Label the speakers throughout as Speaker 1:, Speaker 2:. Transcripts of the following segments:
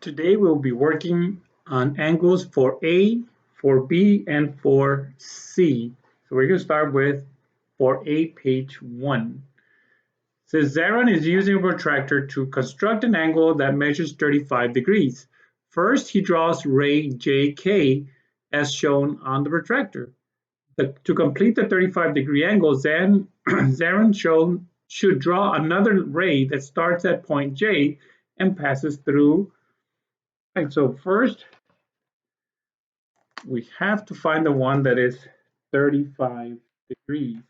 Speaker 1: Today we'll be working on angles for A, for B, and for C. So we're going to start with for A, page 1. It says Zaron is using a protractor to construct an angle that measures 35 degrees. First, he draws ray JK as shown on the protractor. To complete the 35-degree angle, Zaron should draw another ray that starts at point J and passes through. And so first, we have to find the one that is 35 degrees.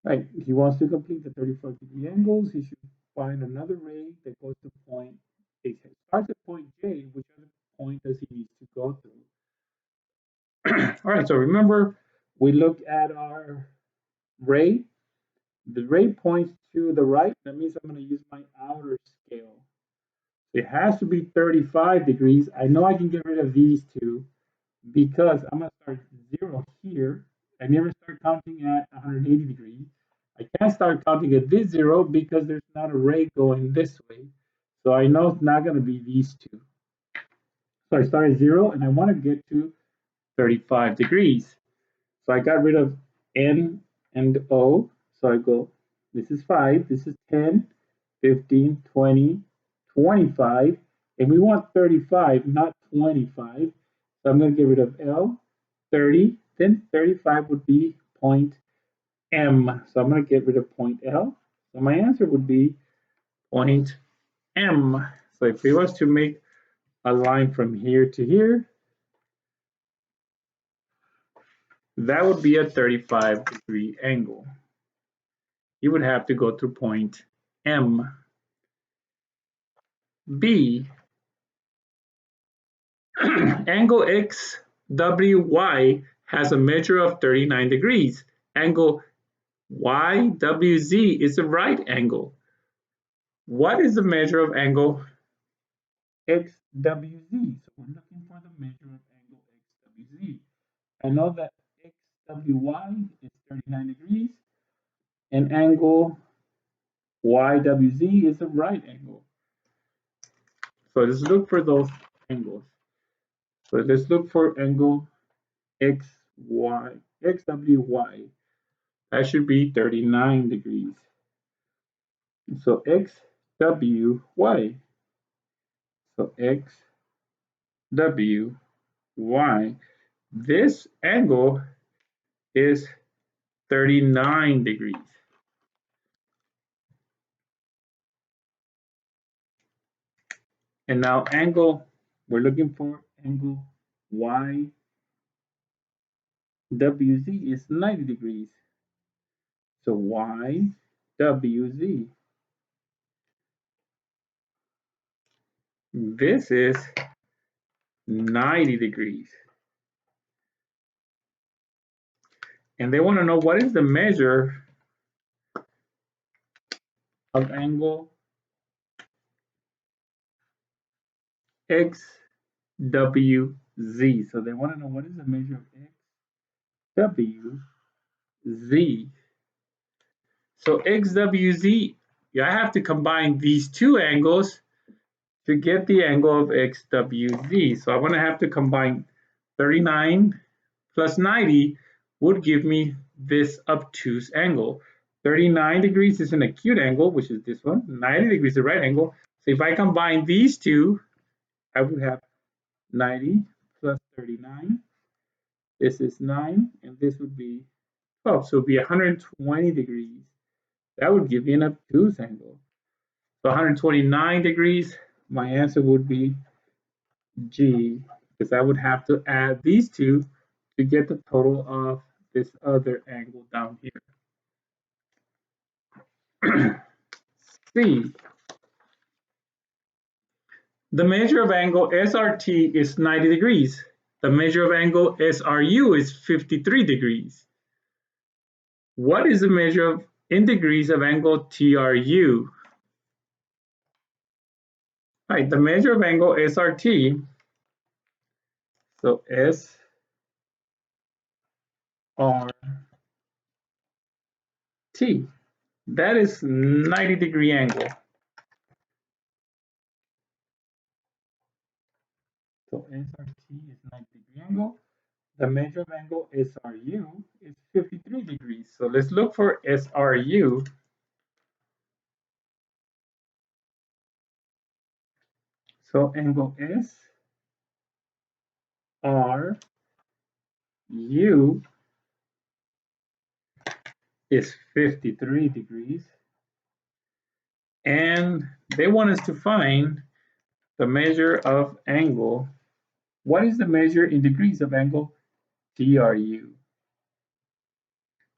Speaker 1: Right, he wants to complete the 35-degree angles. He should find another ray that goes to point, it starts at point J, which other point does he need to go through? All right, so remember, we look at our ray. The ray points to the right. That means I'm going to use my outer scale. It has to be 35 degrees. I know I can get rid of these two because I'm going to start 0 here. I never start counting at 180 degrees. I can't start counting at this 0 because there's not a ray going this way. So I know it's not going to be these two. So I start at 0 and I want to get to 35 degrees. So I got rid of N and O. So I go, this is 5, this is 10, 15, 20, 25, and we want 35, not 25. So I'm going to get rid of L, 30, then 35 would be point M. So I'm going to get rid of point L. So my answer would be point M. So if we was to make a line from here to here, that would be a 35-degree angle. You would have to go through point M. B, angle XWY has a measure of 39 degrees. Angle YWZ is a right angle. What is the measure of angle XWZ? So we're looking for the measure of angle XWZ. I know that XWY is 39 degrees and angle YWZ is a right angle. So let's look for those angles. So let's look for angle XWY. That should be 39 degrees. So XWY. So XWY. This angle is 39 degrees. And now angle, we're looking for angle YWZ is 90 degrees. So YWZ. This is 90 degrees. And they want to know what is the measure of angle XWZ. So they want to know what is the measure of XWZ. So XWZ, I have to combine these two angles to get the angle of XWZ. So I'm going to have to combine 39 plus 90 would give me this obtuse angle. 39 degrees is an acute angle, which is this one. 90 degrees is a right angle. So if I combine these two, I would have 90 plus 39. This is 9, and this would be 12. So it would be 120 degrees. That would give me an obtuse angle. So 129 degrees, my answer would be G, because I would have to add these two to get the total of this other angle down here. C. The measure of angle SRT is 90 degrees. The measure of angle SRU is 53 degrees. What is the measure of in degrees of angle TRU? Right, the measure of angle SRT, so SRT, that is 90-degree angle. So SRT is 90-degree angle. The measure of angle SRU is 53 degrees. So let's look for SRU. So angle SRU is 53 degrees. And they want us to find the measure of angle. What is the measure in degrees of angle TRU?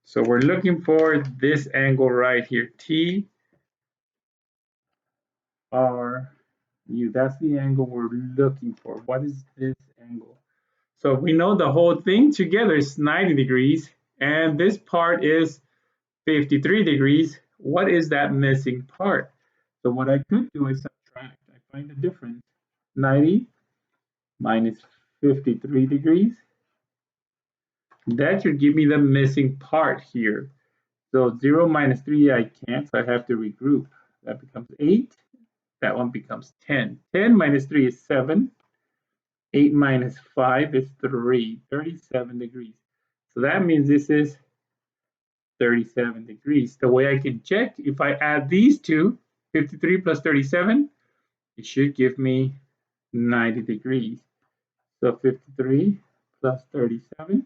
Speaker 1: So we're looking for this angle right here, TRU. That's the angle we're looking for. What is this angle? So we know the whole thing together is 90 degrees, and this part is 53 degrees. What is that missing part? So what I could do is subtract. I find the difference. 90 minus 53 degrees. That should give me the missing part here. So 0 minus 3, I can't, so I have to regroup. That becomes 8. That one becomes 10. 10 minus 3 is 7. 8 minus 5 is 3. 37 degrees. So that means this is 37 degrees. The way I can check, if I add these two, 53 plus 37, it should give me 90 degrees. So 53 plus 37.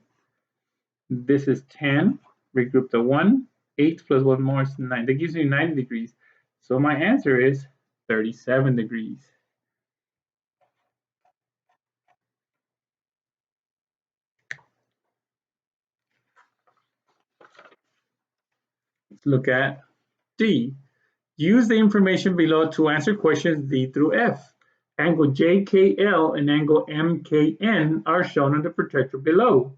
Speaker 1: This is 10. Regroup the 1. 8 plus 1 more is 9. That gives me 90 degrees. So my answer is 37 degrees. Let's look at D. Use the information below to answer questions D through F. Angle JKL and angle MKN are shown on the protector below.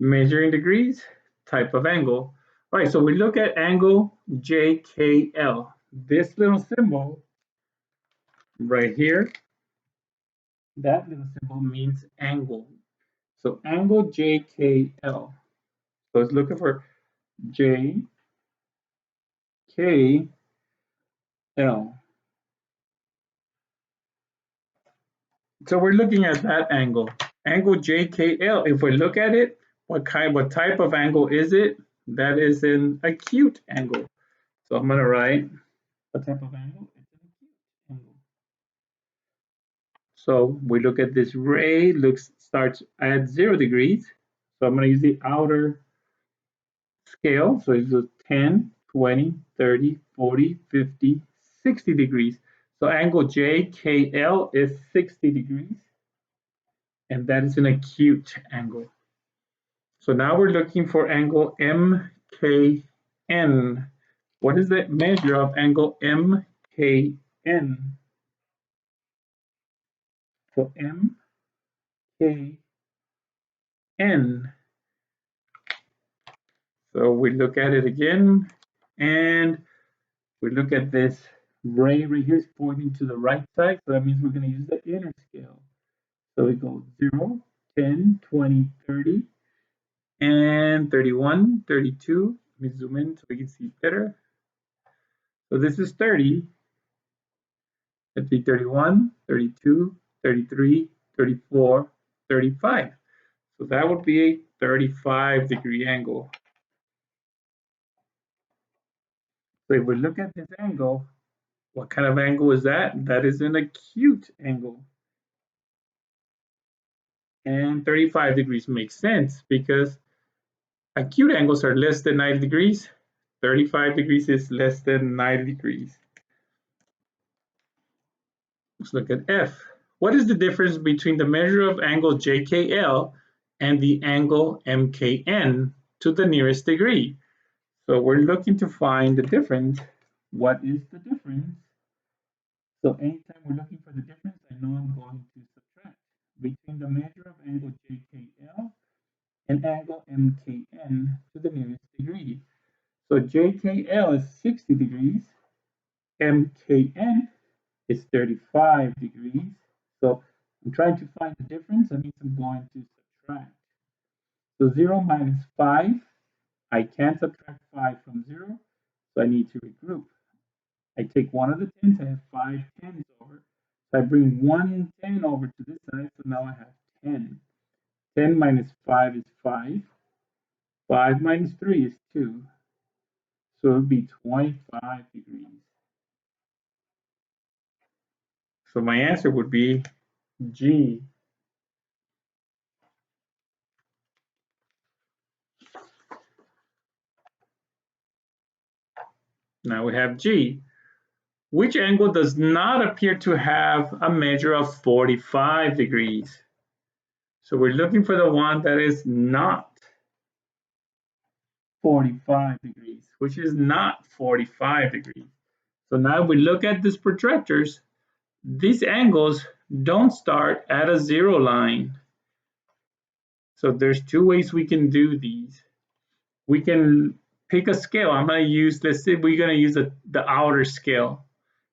Speaker 1: Measuring degrees, type of angle. All right, so we look at angle JKL. This little symbol right here, that little symbol means angle. So angle JKL. So it's looking for JKL. So we're looking at that angle. Angle JKL. If we look at it, what type of angle is it? That is an acute angle. So I'm gonna write what type of angle? It's an acute angle. So we look at this ray, starts at 0 degrees. So I'm gonna use the outer scale. So it's 10, 20, 30, 40, 50, 60 degrees. So angle JKL is 60 degrees. And that is an acute angle. So now we're looking for angle MKN. What is the measure of angle MKN? So MKN. So we look at it again, and we look at this ray right here is pointing to the right side, so that means we're going to use the inner scale. So we go 0, 10, 20, 30, and 31, 32. Let me zoom in so we can see better. So this is 30. That'd be 31, 32, 33, 34, 35. So that would be a 35-degree angle. So if we look at this angle, what kind of angle is that? That is an acute angle. And 35 degrees makes sense because acute angles are less than 90 degrees. 35 degrees is less than 90 degrees. Let's look at F. What is the difference between the measure of angle JKL and the angle MKN to the nearest degree? So we're looking to find the difference. What is the difference? So anytime we're looking for the difference, I know I'm going to subtract between the measure of angle JKL and angle MKN to the nearest degree. So JKL is 60 degrees, MKN is 35 degrees. So I'm trying to find the difference. That means I'm going to subtract. So 0 minus 5, I can't subtract 5 from 0, so I need to regroup. I take one of the tens, I have 5 tens over, So I bring 110 over to this side, so now I have 10. 10 minus 5 is 5. 5 minus 3 is 2. So it would be 25 degrees. So my answer would be G. Now we have G. Which angle does not appear to have a measure of 45 degrees? So we're looking for the one that is not 45 degrees, which is not 45 degrees. So now we look at these protractors. These angles don't start at a zero line. So there's two ways we can do these. We can pick a scale. I'm going to use, let's say we're going to use the outer scale.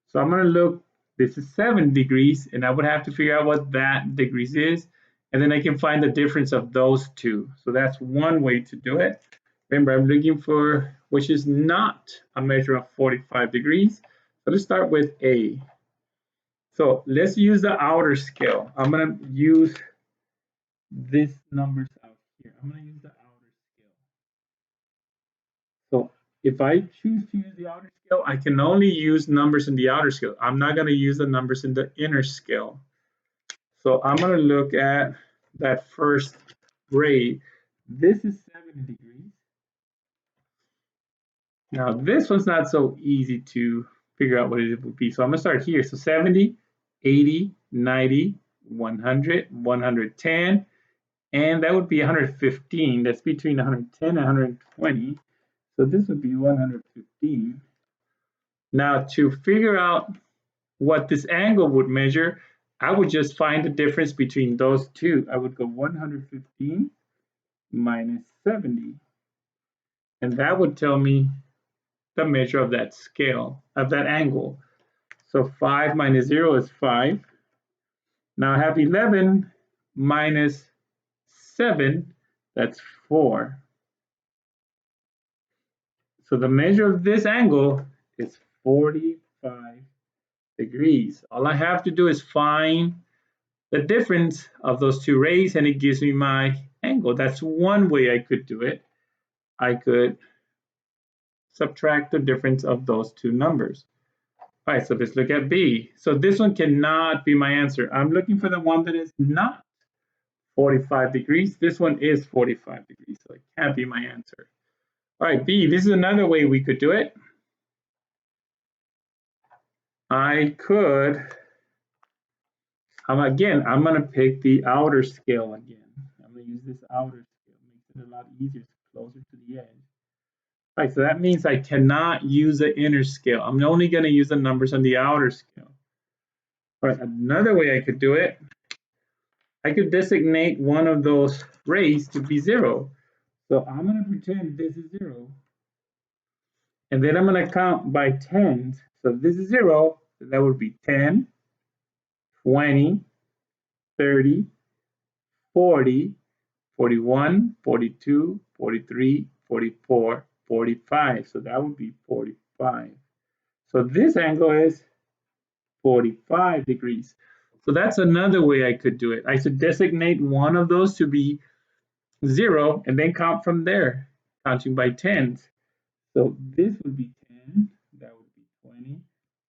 Speaker 1: So I'm going to look, this is 7 degrees, and I would have to figure out what that degrees is, and then I can find the difference of those two. So that's one way to do it. Remember, I'm looking for which is not a measure of 45 degrees. So let's start with A. So let's use the outer scale. I'm going to use these numbers out here. I'm going to use the outer scale. So if I choose to use the outer scale, I can only use numbers in the outer scale. I'm not going to use the numbers in the inner scale. So I'm going to look at that first ray. This is 70 degrees. Now this one's not so easy to figure out what it would be. So I'm going to start here. So 70, 80, 90, 100, 110, and that would be 115. That's between 110 and 120. So this would be 115. Now to figure out what this angle would measure, I would just find the difference between those two. I would go 115 minus 70. And that would tell me the measure of that scale, of that angle. So 5 minus 0 is 5. Now I have 11 minus 7, that's 4. So the measure of this angle is 45 degrees. All I have to do is find the difference of those two rays and it gives me my angle. That's one way I could do it. I could subtract the difference of those two numbers. All right, so let's look at B. So this one cannot be my answer. I'm looking for the one that is not 45 degrees. This one is 45 degrees, so it can't be my answer. All right, B, this is another way we could do it. I could, I'm going to pick the outer scale again. I'm going to use this outer scale. It makes it a lot easier, it's closer to the edge. All right, so that means I cannot use the inner scale. I'm only going to use the numbers on the outer scale. All right, another way I could do it, I could designate one of those rays to be 0. So I'm going to pretend this is 0. And then I'm going to count by tens. So if this is 0, that would be 10, 20, 30, 40, 41, 42, 43, 44, 45. So that would be 45. So this angle is 45 degrees. So that's another way I could do it. I should designate one of those to be 0 and then count from there, counting by tens. So this would be 10, that would be 20,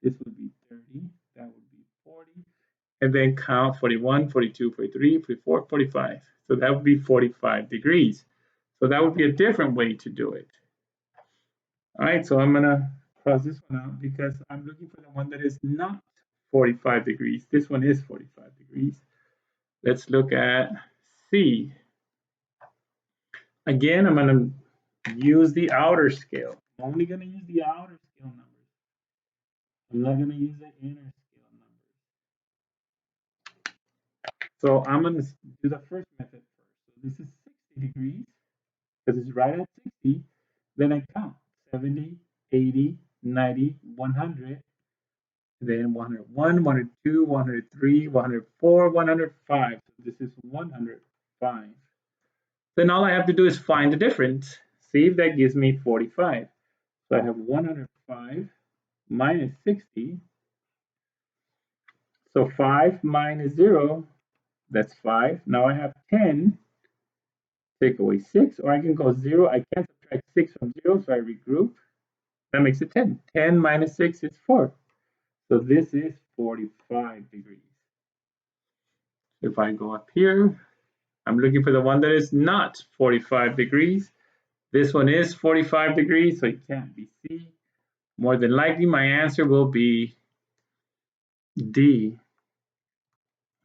Speaker 1: this would be 30, that would be 40, and then count 41, 42, 43, 44, 45. So that would be 45 degrees. So that would be a different way to do it. All right, so I'm gonna cross this one out because I'm looking for the one that is not 45 degrees. This one is 45 degrees. Let's look at C. Again, I'm gonna use the outer scale. I'm only gonna use the outer scale numbers. I'm not gonna use the inner scale numbers. So I'm gonna do the first method first. So this is 60 degrees because it's right at 60. Then I count 70, 80, 90, 100, then 101, 102, 103, 104, 105. So this is 105. Then all I have to do is find the difference. See if that gives me 45. So I have 105 minus 60. So 5 minus 0, that's 5. Now I have 10, take away 6, or I can go 0. I can't subtract 6 from 0, so I regroup. That makes it 10. 10 minus 6 is 4. So this is 45 degrees. If I go up here, I'm looking for the one that is not 45 degrees. This one is 45 degrees, so it can't be C. More than likely, my answer will be D.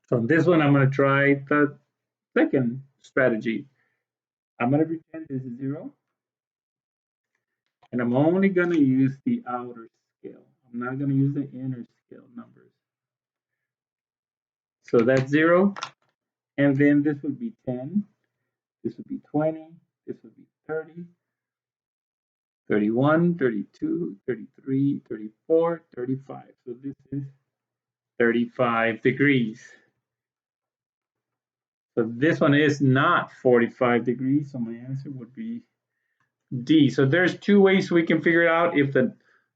Speaker 1: So on this one, I'm going to try the second strategy. I'm going to pretend this is 0. And I'm only going to use the outer scale. I'm not going to use the inner scale numbers. So that's 0. And then this would be 10. This would be 20. This would be 30. 31, 32, 33, 34, 35. So this is 35 degrees. So this one is not 45 degrees, so my answer would be D. So there's two ways we can figure out if the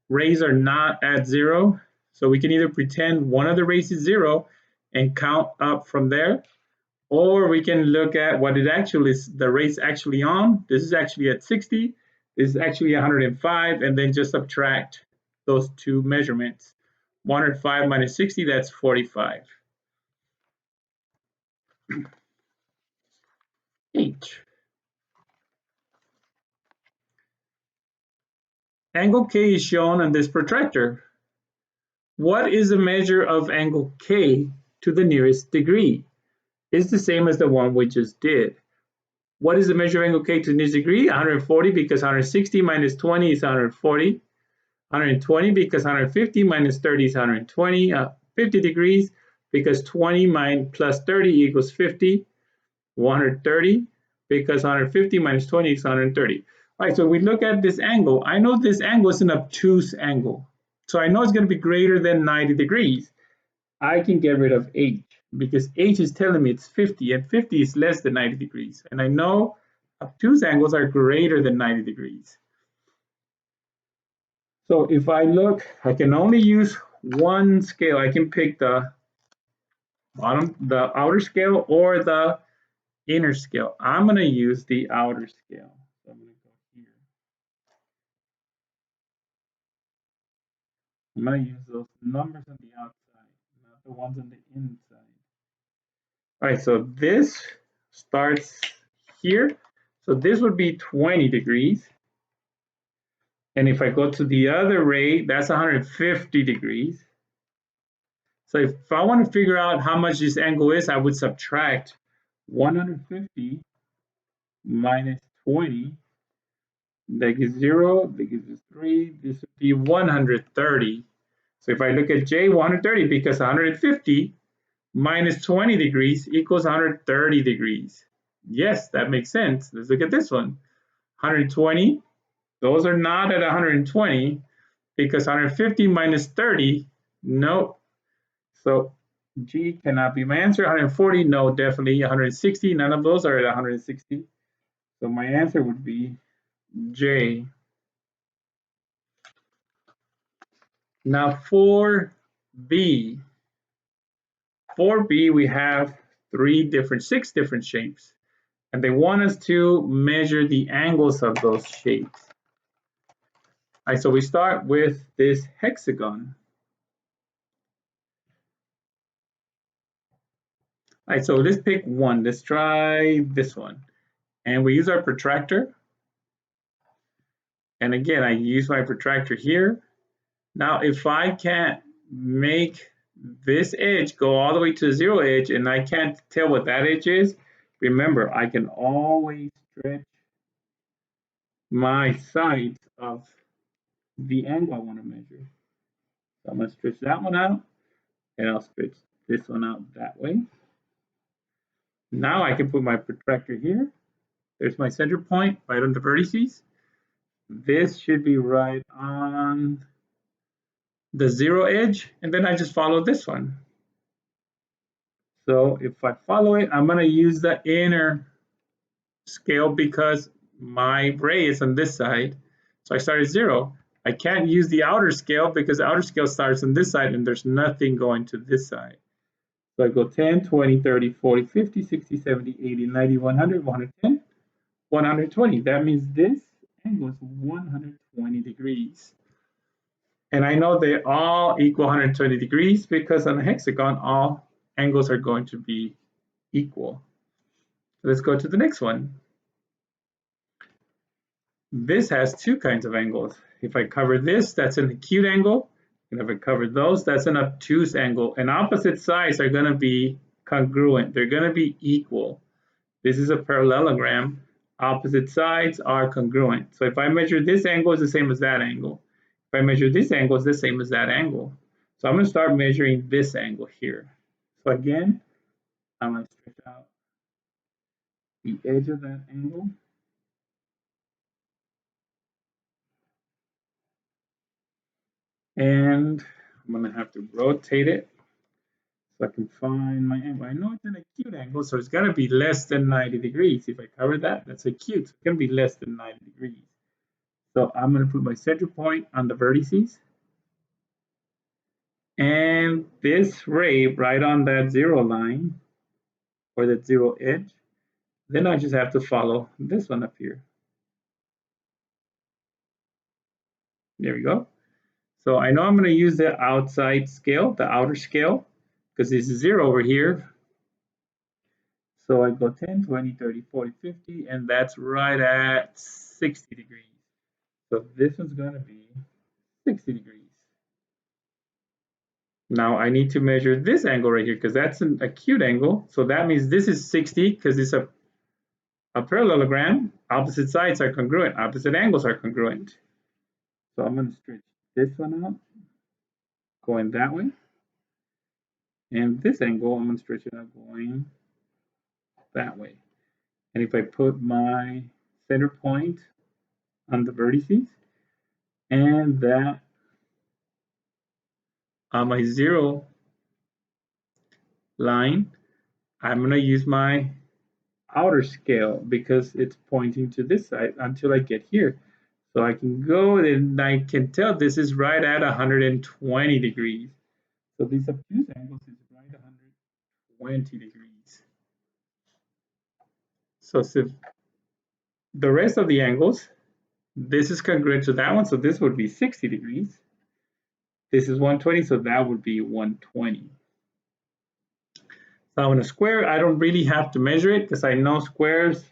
Speaker 1: rays are not at 0. So we can either pretend one of the rays is 0 and count up from there, or we can look at what it actually is, the rays actually on. This is actually at 60. This is actually 105, and then just subtract those two measurements. 105 minus 60, that's 45. H. Angle K is shown on this protractor. What is the measure of angle K to the nearest degree? It's the same as the one we just did. What is the measure of angle K to the nearest degree? 140, because 160 minus 20 is 140. 120 because 150 minus 30 is 120. 50 degrees because 20 plus 30 equals 50. 130 because 150 minus 20 is 130. All right, so we look at this angle. I know this angle is an obtuse angle. So I know it's going to be greater than 90 degrees. I can get rid of H because H is telling me it's 50, and 50 is less than 90 degrees. And I know obtuse angles are greater than 90 degrees. So if I look, I can only use one scale. I can pick the outer scale or the inner scale. I'm going to use the outer scale. So I'm going to go here. I'm going to use those numbers on the outside, not the ones on the inside. All right, so this starts here. So this would be 20 degrees. And if I go to the other ray, that's 150 degrees. So if I want to figure out how much this angle is, I would subtract 150 minus 20. That gives 0, that gives us 3. This would be 130. So if I look at J, 130, because 150 minus 20 degrees equals 130 degrees. Yes, that makes sense. Let's look at this one. 120, those are not at 120 because 150 minus 30, nope. So G cannot be my answer. 140, no, definitely. 160, none of those are at 160. So my answer would be J. Now for B. For B, we have six different shapes. And they want us to measure the angles of those shapes. All right, so we start with this hexagon. All right, so let's pick one. Let's try this one. And we use our protractor. And again, I use my protractor here. Now, if I can't make this edge go all the way to the 0 edge and I can't tell what that edge is, remember, I can always stretch my sides of the angle I want to measure. So I'm going to stretch that one out, and I'll stretch this one out that way. Now I can put my protractor here. There's my center point right on the vertices. This should be right on the 0 edge, and then I just follow this one. So if I follow it, I'm going to use the inner scale because my ray is on this side. So I start at 0. I can't use the outer scale because the outer scale starts on this side and there's nothing going to this side. So I go 10, 20, 30, 40, 50, 60, 70, 80, 90, 100, 110, 120. That means this angle is 120 degrees. And I know they all equal 120 degrees because on a hexagon, all angles are going to be equal. Let's go to the next one. This has two kinds of angles. If I cover this, that's an acute angle. And if I cover those, that's an obtuse angle. And opposite sides are going to be congruent. They're going to be equal. This is a parallelogram. Opposite sides are congruent. So if I measure this angle, it's the same as that angle. If I measure this angle, it's the same as that angle. So I'm going to start measuring this angle here. So again, I'm going to stretch out the edge of that angle. And I'm going to have to rotate it so I can find my angle. I know it's an acute angle, so it's got to be less than 90 degrees. If I cover that, that's acute. So it's going to be less than 90 degrees. So I'm going to put my center point on the vertices. And this ray right on that zero line, or that zero edge, then I just have to follow this one up here. There we go. So I know I'm going to use the outside scale, the outer scale, because this is 0 over here. So I go 10, 20, 30, 40, 50, and that's right at 60 degrees. So this one's going to be 60 degrees. Now I need to measure this angle right here because that's an acute angle. So that means this is 60 because it's a parallelogram. Opposite sides are congruent. Opposite angles are congruent. So I'm going to stretch this one out, going that way. And this angle, I'm going to stretch it out going that way. And if I put my center point on the vertices and that on my 0 line, I'm going to use my outer scale because it's pointing to this side until I get here. So I can go and I can tell this is right at 120 degrees. So these obtuse angles is right at 120 degrees. So the rest of the angles, this is congruent to that one, so this would be 60 degrees. This is 120, so that would be 120. So in a square, I don't really have to measure it because I know squares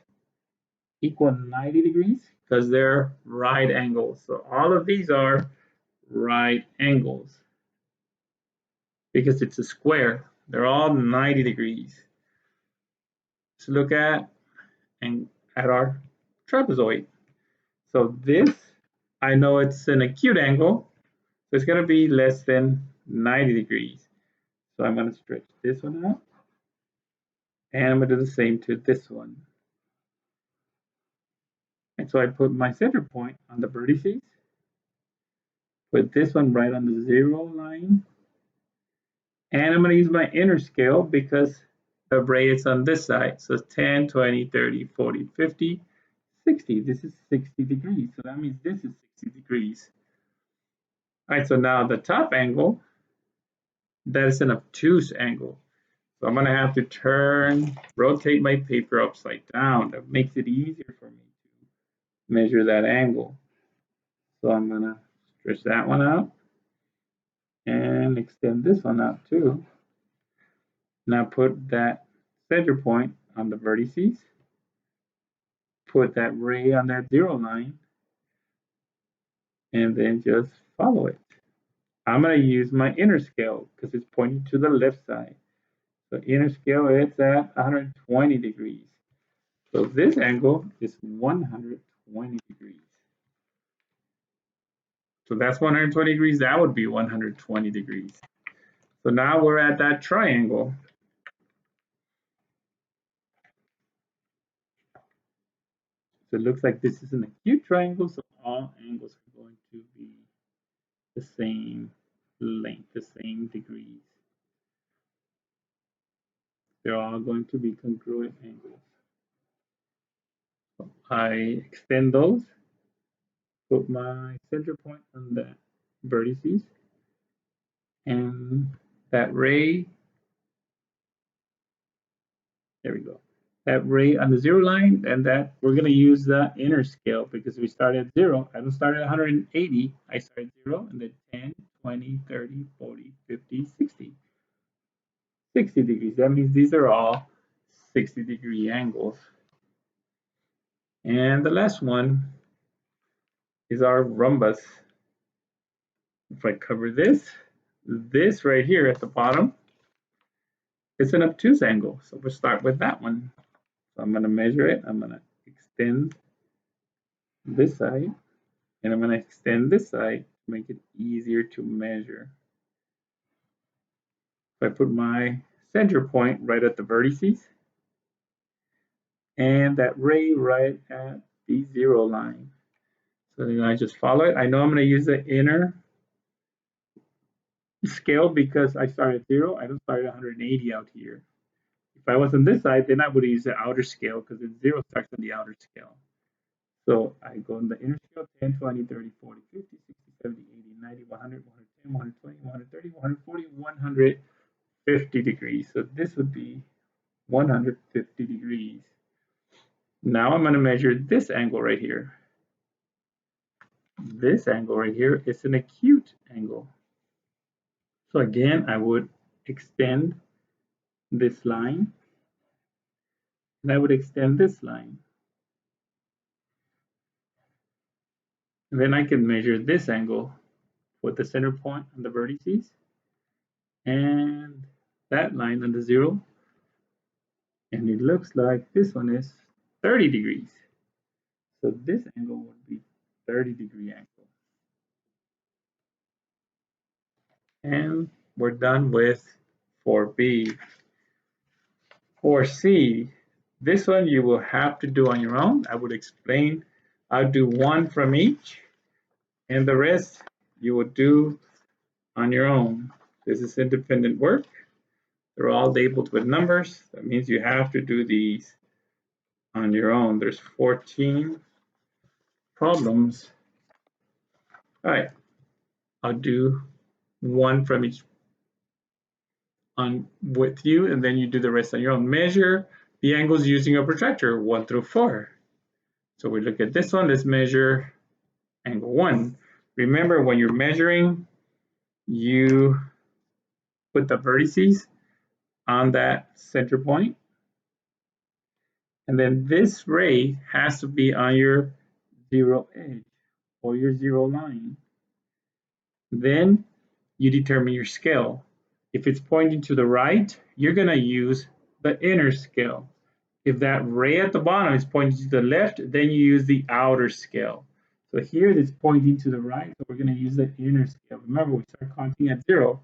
Speaker 1: equal 90 degrees because they're right angles. So all of these are right angles because it's a square. They're all 90 degrees. Let's look at our trapezoid. So this, I know it's an acute angle, so it's going to be less than 90 degrees. So I'm going to stretch this one out, and I'm going to do the same to this one. And so I put my center point on the vertices, put this one right on the 0 line, and I'm going to use my inner scale because the ray is on this side. So 10, 20, 30, 40, 50, 60. This is 60 degrees, so that means this is 60 degrees. All right, so now the top angle, that is an obtuse angle. So I'm going to have to rotate my paper upside down. That makes it easier for me to measure that angle. So I'm going to stretch that one out and extend this one out too. Now put that center point on the vertices. Put that ray on that 0 line and then just follow it. I'm going to use my inner scale because it's pointing to the left side. So inner scale is at 120 degrees. So this angle is 120 degrees. So that's 120 degrees. That would be 120 degrees. So now we're at that triangle. So it looks like this is an acute triangle. So all angles are going to be the same length, the same degrees. They're all going to be congruent angles. So I extend those, put my center point on the vertices, and that ray There we go. That ray on the 0 line, and that we're going to use the inner scale because we started at 0. I don't start at 180. I start at 0 and then 10, 20, 30, 40, 50, 60. 60 degrees. That means these are all 60-degree angles. And the last one is our rhombus. If I cover this right here at the bottom, it's an obtuse angle. So we'll start with that one. So I'm going to measure it. I'm going to extend this side, and I'm going to extend this side to make it easier to measure. If I put my center point right at the vertices, and that ray right at the 0 line. So then I just follow it. I know I'm going to use the inner scale because I start at 0. I don't start at 180 out here. If I was on this side, then I would use the outer scale because the 0 starts on the outer scale. So I go in the inner scale, 10, 20, 30, 40, 50, 60, 70, 80, 90, 100, 110, 120, 130, 140, 150 degrees. So this would be 150 degrees. Now I'm going to measure this angle right here. This angle right here is an acute angle. So again, I would extend this line, and I would extend this line. And then I can measure this angle with the center point on the vertices and that line on the 0. And it looks like this one is 30 degrees. So this angle would be 30-degree angle. And we're done with 4B. 4C, this one you will have to do on your own. I would explain. I'll do one from each, and the rest you will do on your own. This is independent work. They're all labeled with numbers. That means you have to do these on your own. There's 14 problems. All right, I'll do one from each on with you, and then you do the rest on your own. Measure the angles using a protractor 1 through 4. So we look at this one. Let's measure angle 1. Remember, when you're measuring, you put the vertices on that center point, and then this ray has to be on your 0 edge or your 0 line. Then you determine your scale. If it's pointing to the right, you're going to use the inner scale. If that ray at the bottom is pointing to the left, then you use the outer scale. So here it's pointing to the right, so we're going to use the inner scale. Remember, we start counting at 0.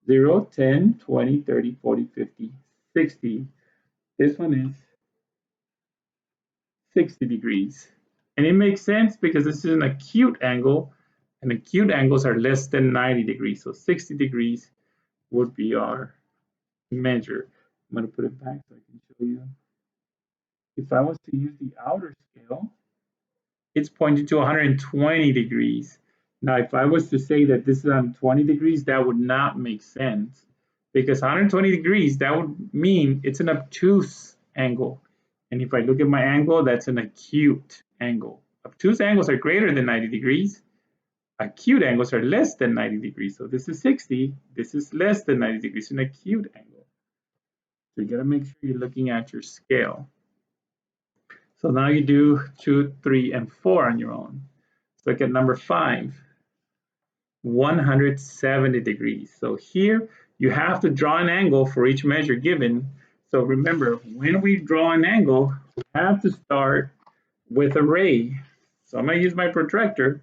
Speaker 1: 0, 10, 20, 30, 40, 50, 60. This one is 60 degrees. And it makes sense because this is an acute angle, and acute angles are less than 90 degrees. So 60 degrees would be our measure. I'm going to put it back so I can show you. If I was to use the outer scale, it's pointing to 120 degrees. Now, if I was to say that this is 120 degrees, that would not make sense, because 120 degrees, that would mean it's an obtuse angle. And if I look at my angle, that's an acute angle. Obtuse angles are greater than 90 degrees. Acute angles are less than 90 degrees. So this is 60. This is less than 90 degrees, an acute angle. So you got to make sure you're looking at your scale. So now you do 2, 3, and 4 on your own. Let's look at number 5. 170 degrees. So here you have to draw an angle for each measure given. So remember, when we draw an angle, we have to start with a ray. So I'm going to use my protractor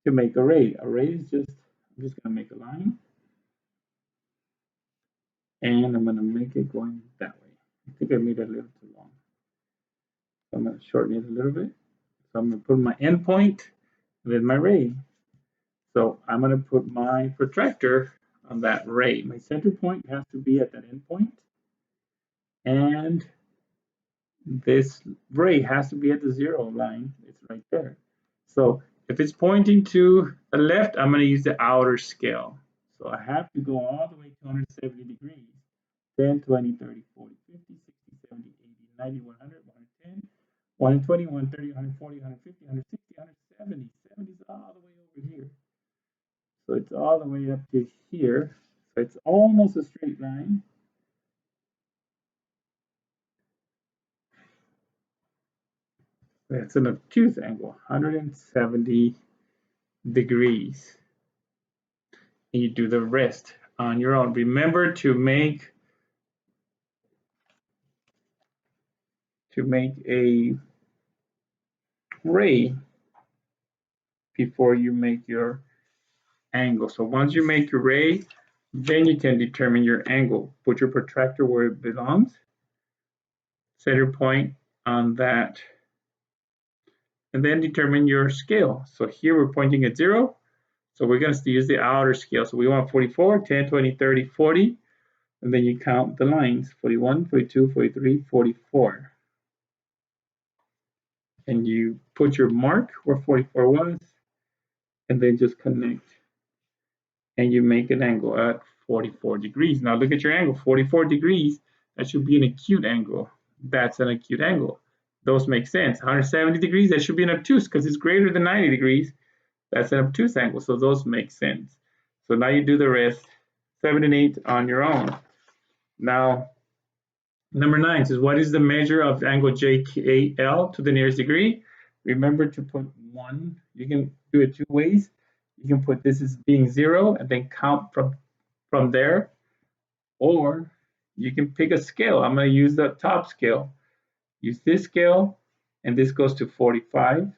Speaker 1: to make a ray. A ray is just, I'm just going to make a line. And I'm going to make it going that way. I think I made it a little too long. So I'm going to shorten it a little bit. So I'm going to put my end point and then my ray. So I'm going to put my protractor on that ray. My center point has to be at that end point. And this ray has to be at the 0 line. It's right there. So if it's pointing to the left, I'm going to use the outer scale. So I have to go all the way to 170 degrees. 10, 20, 30, 40, 50, 60, 90, 100, 110, 120, 130, 140, 150, 160, 170. 70 is all the way over here. So it's all the way up to here. So it's almost a straight line. That's an obtuse angle, 170 degrees. And you do the rest on your own. Remember to make a ray before you make your angle. So once you make your ray, then you can determine your angle. Put your protractor where it belongs. Center point on that. And then determine your scale. So here we're pointing at 0. So we're going to use the outer scale. So we want 44, 10, 20, 30, 40. And then you count the lines, 41, 42, 43, 44. And you put your mark where 44 was, and then just connect. And you make an angle at 44 degrees. Now look at your angle, 44 degrees. That should be an acute angle. That's an acute angle. Those make sense. 170 degrees, that should be an obtuse because it's greater than 90 degrees. That's an obtuse angle, so those make sense. So now you do the rest, 7 and 8 on your own. Now, number 9 says, what is the measure of angle JKL to the nearest degree? Remember to put 1. You can do it 2 ways. You can put this as being 0 and then count from there. Or you can pick a scale. I'm going to use the top scale. Use this scale, and this goes to 45.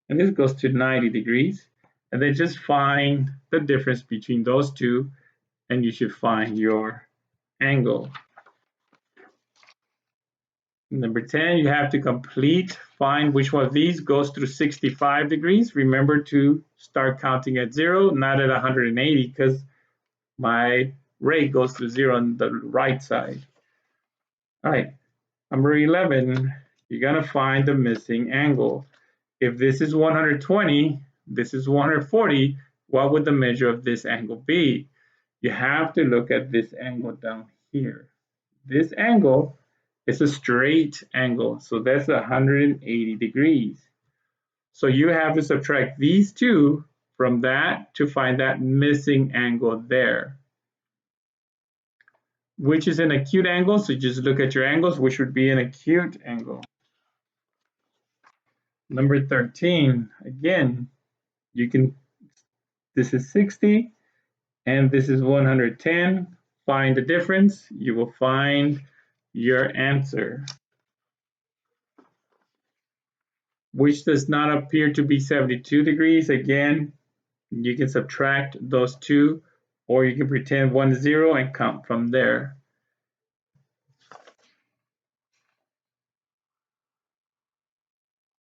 Speaker 1: And this goes to 90 degrees. And then just find the difference between those two, and you should find your angle. Number 10, you have to find which one of these goes through 65 degrees. Remember to start counting at 0, not at 180, because my ray goes through 0 on the right side. All right, number 11, you're going to find the missing angle. If this is 120, this is 140, what would the measure of this angle be? You have to look at this angle down here. This angle is a straight angle, so that's 180 degrees. So you have to subtract these two from that to find that missing angle there, which is an acute angle. So just look at your angles, which would be an acute angle. Number 13, again, this is 60 and this is 110. Find the difference. You will find your answer, which does not appear to be 72 degrees. Again, you can subtract those two, or you can pretend 1 is 0 and count from there.